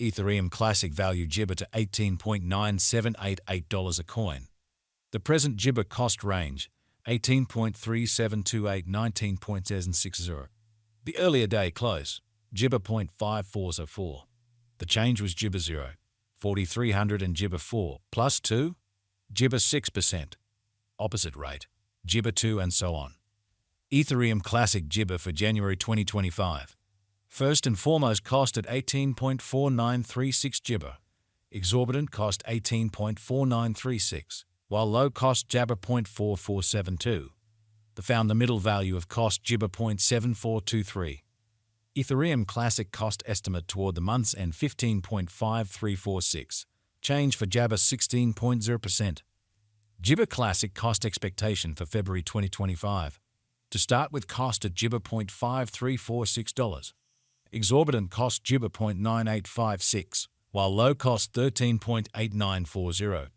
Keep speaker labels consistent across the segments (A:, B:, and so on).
A: Ethereum Classic value Jibber to $18.9788 a coin. The present Jibber cost range, 18.3728 19.760. The earlier day close, Jibber 0.5404. The change was Jibber 0, 4,300 and Jibber 4, plus 2, Jibber 6%. Opposite rate, Jibber 2 and so on. Ethereum Classic Jibber for January 2025. First and foremost cost at 18.4936 Jibber. Exorbitant cost 18.4936, while low cost Jabber 0.4472. The founder middle value of cost Jibber 0.7423. Ethereum Classic cost estimate toward the month's end 15.5346. Change for Jabber 16.0%. Jibber Classic cost expectation for February 2025. To start with cost at Jibber $0.5346. Exorbitant cost Jibber 0.9856, while low cost 13.8940.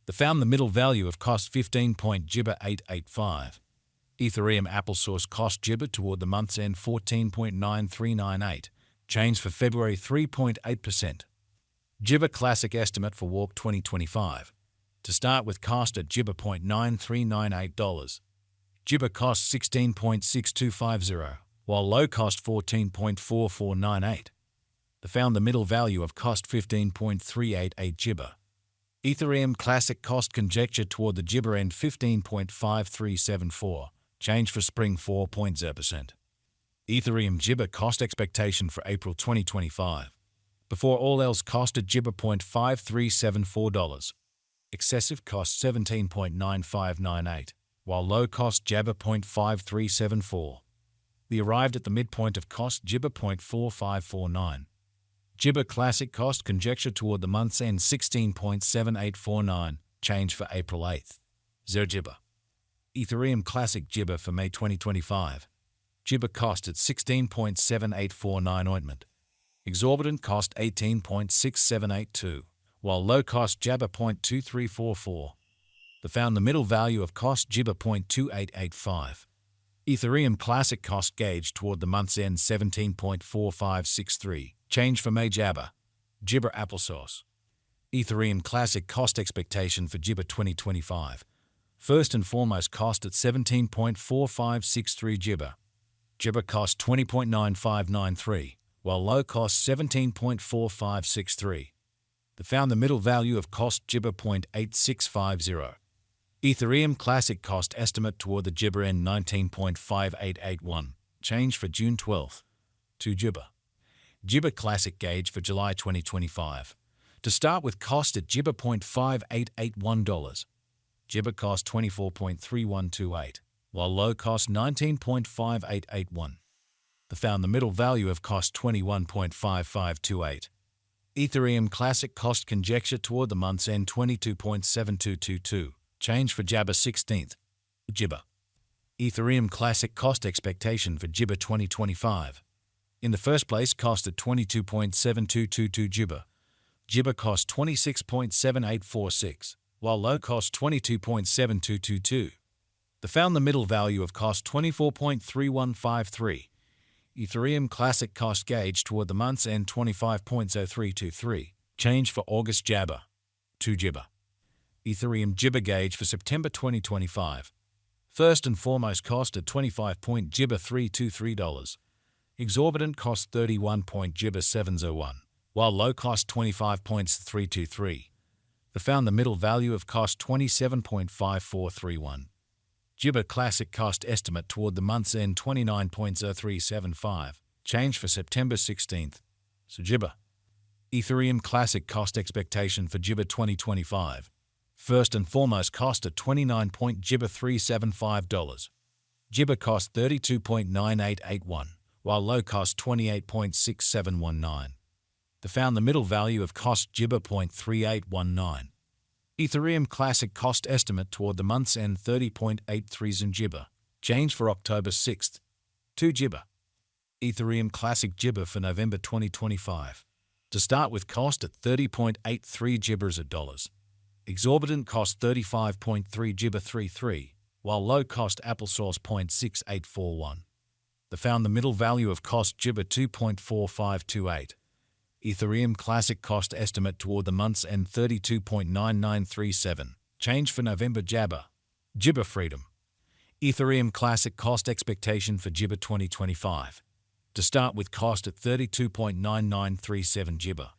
A: The found the middle value of cost 15. Jibber 885. Ethereum applesauce cost Jibber toward the month's end 14.9398. Change for February 3.8%. Jibber Classic estimate for Warp 2025. To start with cost at Jibber $0.9398. Jibber cost 16.6250, while low cost 14.4498. The found the middle value of cost 15.388 Jibber. Ethereum Classic cost conjecture toward the Jibber end 15.5374. Change for spring 4.0%. Ethereum Jibber cost expectation for April 2025. Before all else cost at Jibber $0.5374. Excessive cost 17.9598, while low cost Jabber 0.5374. The arrived at the midpoint of cost Jibber 0.4549. Jibber Classic cost conjecture toward the month's end 16.7849. Change for April 8th. 0 Jibber. Ethereum Classic Jibber for May 2025. Jibber cost at 16.7849 ointment. Exorbitant cost 18.6782, while low cost Jabber 0.2344. The found the middle value of cost Jibber 0.2885. Ethereum Classic cost gauge toward the month's end 17.4563. Change for May Jabber. Jibber applesauce. Ethereum Classic cost expectation for Jibber 2025. First and foremost cost at 17.4563 Jibber. Jibber cost 20.9593, while low cost 17.4563. The found the middle value of cost Jibber 0.8650. Ethereum Classic cost estimate toward the Jibber end 19.5881. Change for June 12th. 2 Jibber. Jibber Classic gauge for July 2025. To start with cost at Jibber $0.5881. Jibber cost 24.3128, while low cost 19.5881. The found the middle value of cost 21.5528. Ethereum Classic cost conjecture toward the month's end 22.7222. Change for Jabber 16th. Jibber. Ethereum Classic cost expectation for Jibber 2025. In the first place cost at 22.7222 Jibber. Jibber cost 26.7846, while low cost 22.7222. The found the middle value of cost 24.3153. Ethereum Classic cost gauge toward the month's end 25.0323. Change for August Jabber. 2 Jibber. Ethereum Jibber gauge for September 2025. First and foremost cost at 25. Jibber $323. Exorbitant cost 31. Jibber 701, while low cost 25.323. The found the middle value of cost 27.5431. Jibber Classic cost estimate toward the month's end 29.0375. Change for September 16th. So Jibber. Ethereum Classic cost expectation for Jibber 2025. First and foremost cost at 29. Jibber $375. Jibber cost 32.9881, while low cost 28.6719. The found the middle value of cost Jibber 0.3819. Ethereum Classic cost estimate toward the month's end 30.83 Jibber. Change for October 6th. 2 Jibber. Ethereum Classic Jibber for November 2025. To start with cost at 30.83 Jibbers at dollars. Exorbitant cost 35.3 Jibber 33, while low cost applesauce 0.6841. The found the middle value of cost Jibber 2.4528. Ethereum Classic cost estimate toward the month's end 32.9937. Change for November Jabber. Jibber Freedom. Ethereum Classic cost expectation for Jibber 2025. To start with, cost at 32.9937 Jibber.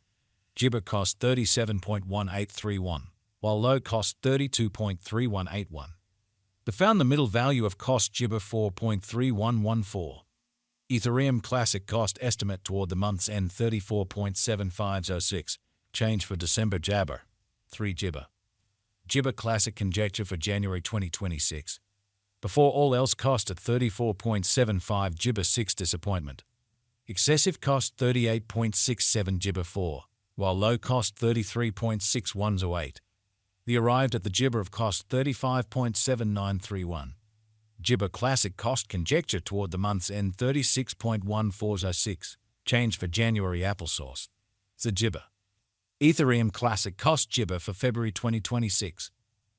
A: Jibber cost 37.1831, while low cost 32.3181. They found the middle value of cost Jibber 4.3114. Ethereum Classic cost estimate toward the month's end 34.7506. Change for December Jabber. 3 Jibber. Jibber Classic conjecture for January 2026. Before all else, cost at 34.75 Jibber 6 disappointment. Excessive cost 38.67 Jibber 4, while low cost 33.6108. The arrived at the Jibber of cost 35.7931. Jibber Classic cost conjecture toward the month's end 36.1406. Change for January applesauce. The Jibber. Ethereum Classic cost Jibber for February 2026.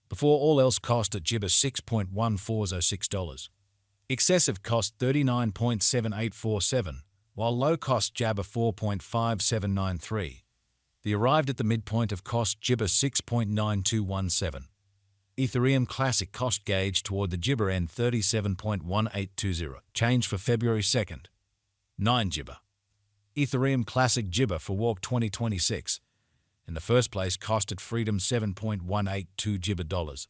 A: Before all else, cost at Jibber $6.1406. Excessive cost 39.7847, while low cost Jabber 4.5793. The arrived at the midpoint of cost Jibber 6.9217. Ethereum Classic cost gauge toward the Jibber end 37.1820. Change for February 2nd. 9 Jibber. Ethereum Classic Jibber for Walk 2026. In the first place, cost at Freedom 7.182 Jibber dollars.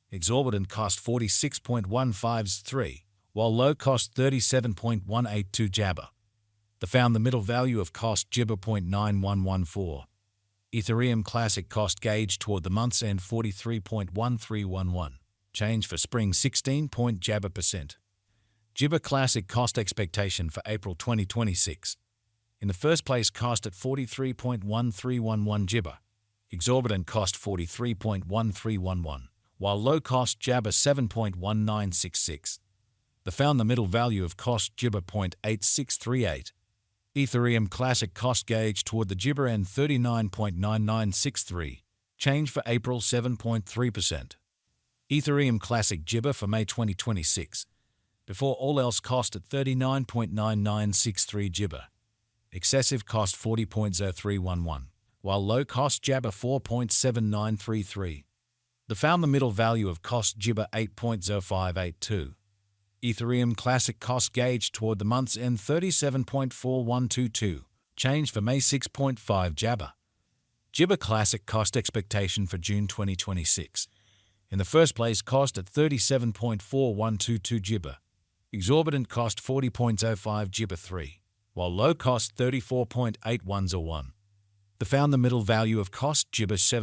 A: Exorbitant cost 46.153, while low cost 37.182 Jabber. They found the middle value of cost Jibber 0.9114. Ethereum Classic cost gauge toward the month's end 43.1311. Change for spring 16 Jabber %. Jibber Classic cost expectation for April 2026. In the first place, cost at 43.1311 Jibber. Exorbitant cost 43.1311, while low cost Jabber 7.1966. They found the middle value of cost Jibber 0.8638. Ethereum Classic cost gauge toward the Jibber end 39.9963. Change for April 7.3%. Ethereum Classic Jibber for May 2026. Before all else, cost at 39.9963 Jibber. Excessive cost 40.0311, while low cost Jabber 4.7933. They found the middle value of cost Jibber 8.0582. Ethereum Classic cost gauge toward the month's end 37.4122. Change for May 6.5 Jabber. Jibber Classic cost expectation for June 2026. In the first place, cost at 37.4122 Jibber. Exorbitant cost 40.05 Jibber 3, while low cost 34.8101. They found the middle value of cost Jibber 7.